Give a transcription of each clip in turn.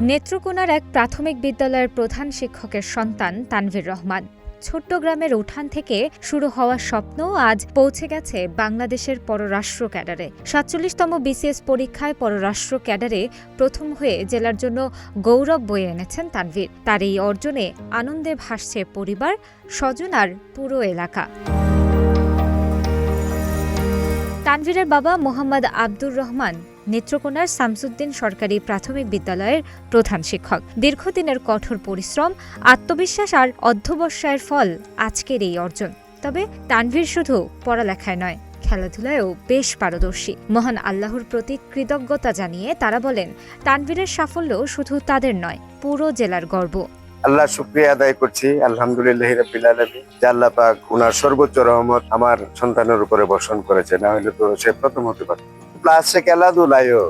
নেত্রকোনার এক প্রাথমিক বিদ্যালয়ের প্রধান শিক্ষকের সন্তান তানভীর রহমান। ছোট্ট গ্রামের উঠান থেকে শুরু হওয়া স্বপ্ন আজ পৌঁছে গেছে বাংলাদেশের পররাষ্ট্র ক্যাডারে। ৪৭তম বিসিএস পরীক্ষায় পররাষ্ট্র ক্যাডারে প্রথম হয়ে জেলার জন্য গৌরব বয়ে এনেছেন তানভীর। তার এই অর্জনে আনন্দে ভাসছে পরিবার, স্বজন আর পুরো এলাকা। তানভীরের বাবা মোহাম্মদ আব্দুর রহমান নেত্রকোনার শামসুদ্দিন সরকারি প্রাথমিক বিদ্যালয়ের প্রধান শিক্ষক। দীর্ঘদিনের কঠোর পরিশ্রম, আত্মবিশ্বাস আর অধ্যবসায়ের ফল আজকের এই অর্জন। তবে তানভীর শুধু পড়ালেখায় নয়, খেলাধুলায়ও বেশ পারদর্শী। মহান আল্লাহর প্রতি কৃতজ্ঞতা জানিয়ে তারা বলেন, তানভীরের সাফল্য শুধু তাদের নয়, পুরো জেলার গর্ব। আল্লাহ শুকরিয়া আদায় করছি, আলহামদুলিল্লাহ রাব্বিল আলামিন, যে আল্লাহ পাক ওনার সর্বোচ্চ রহমত আমার সন্তানের উপরে বর্ষণ করেছে। না হলে তো সে প্রথম হতে পারত। প্লাস সে খেলাধুলায়ও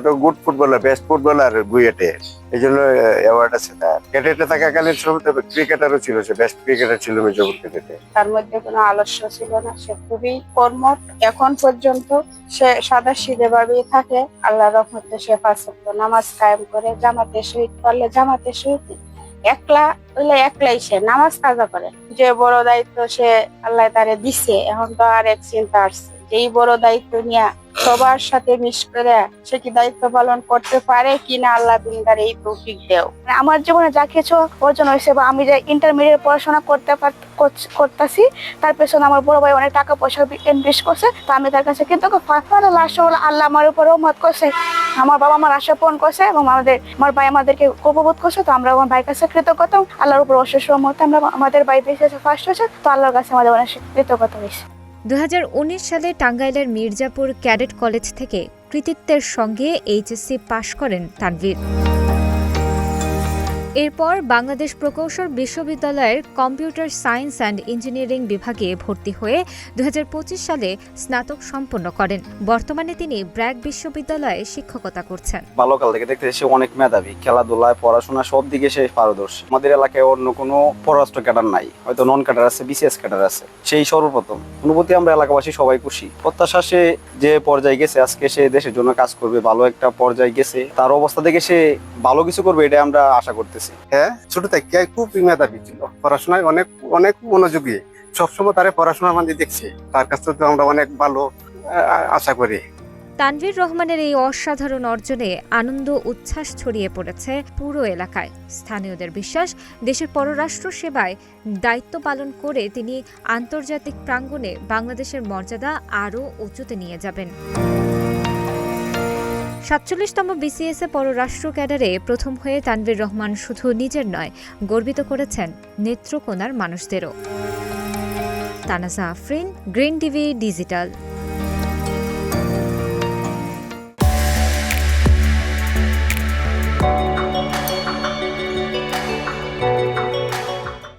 তো গুড ফুটবলার, বেস্ট ফুটবলার বুয়েটে, এই জন্য অ্যাওয়ার্ড আছে তার। ক্যাডেটে থাকাকালীন সময় ক্রিকেটারও ছিল, সে বেস্ট ক্রিকেটার ছিল মির্জাপুর ক্যাডেটে। তার মধ্যে কোনো আলস্য ছিল না, সে খুবই কর্মঠ। এখন পর্যন্ত সে সাদাসিধে ভাবেই থাকে। আল্লাহর রহমতে সে ৫ ওয়াক্ত নামাজ কায়েম করে, জামাতে শহীদ করলে জামাতে শহীদ, একলা হইলে একলাই সে নামাজ কাজা করে। যে বড় দায়িত্ব সে আল্লাহ তারে দিছে, এখন তো আর এক চিন্তা আসছে, এই বড় দায়িত্ব নিয়ে সবার সাথে মিশ করে সে কি দায়িত্ব পালন করতে পারে কিনা, আল্লাহ তুমি তার এই তৌফিক দেও। আমার জীবনে যা কিছু অর্জন হয়েছে বা আমি যে ইন্টারমিডিয়েট পড়াশোনা করতেছি, তার পেছনে আমার বড় ভাই অনেক টাকা পয়সা ইনভেস্ট করছে। তো আমি তার কাছে কিন্তু লাস্ট আল্লাহ আমার উপর রহমত করছে, আমার বাবা আমার আশা পূরণ করছে এবং আমার ভাই আমাদেরকে গর্ববোধ করছে। তো আমরা আমার ভাইয়ের কাছে কৃতজ্ঞতা, আল্লাহর উপর অশেষ রহমত। আমরা আমাদের ভাই বেঁচে ফার্স্ট হয়েছে, তো আল্লাহর কাছে আমাদের অনেক কৃতজ্ঞতা হয়েছে। ২০১৯ সালে টাঙ্গাইলের মির্জাপুর ক্যাডেট কলেজ থেকে কৃতিত্বের সঙ্গে এইচএসসি পাশ করেন তানভীর। এরপর বাংলাদেশ প্রকৌশল বিশ্ববিদ্যালয়ের কম্পিউটার সায়েন্স অ্যান্ড ইঞ্জিনিয়ারিং বিভাগে ভর্তি হয়ে ২০২৫ সালে স্নাতক সম্পন্ন করেন। বর্তমানে তিনি ব্র্যাক বিশ্ববিদ্যালয়ে শিক্ষকতা করছেন। বাল্যকাল থেকে দেখতে সে অনেক মেধাবী, খেলাধুলায়, পড়াশোনা সব দিকে সে পারদর্শী। আমাদের এলাকায় অন্য কোনো পররাষ্ট্র ক্যাডার নাই, হয়তো নন ক্যাডার আছে, বিসিএস ক্যাডার আছে, সেই সর্বপ্রথম। অনুভূতি আমরা এলাকাবাসী সবাই খুশি। প্রত্যাশা সে যে পর্যায়ে গেছে, আজকে সে দেশের জন্য কাজ করবে, ভালো একটা পর্যায়ে গেছে। তার অবস্থা থেকে সে ভালো কিছু করবে, এটা আমরা আশা করতেছি। হ্যাঁ, ছোট থেকে খুব মেধাবী ছিল, পড়াশোনায় অনেক অনেক মনোযোগী। সবসময় তারে পড়াশোনার মধ্যে দেখছি, তার কাছ থেকে আমরা অনেক ভালো আশা করি। তানভীর রহমানের এই অসাধারণ অর্জনে আনন্দ উচ্ছ্বাস ছড়িয়ে পড়েছে পুরো এলাকায়। স্থানীয়দের বিশ্বাস, দেশের পররাষ্ট্র সেবায় দায়িত্ব পালন করে তিনি আন্তর্জাতিক প্রাঙ্গণে বাংলাদেশের মর্যাদা আরও উঁচুতে নিয়ে যাবেন। ৪৭তম বিসিএসে পররাষ্ট্র ক্যাডারে প্রথম হয়ে তানভীর রহমান শুধু নিজের নয়, গর্বিত করেছেন নেত্রকোনার মানুষদেরও। তানাজা আফরিন, গ্রিন টিভি ডিজিটাল।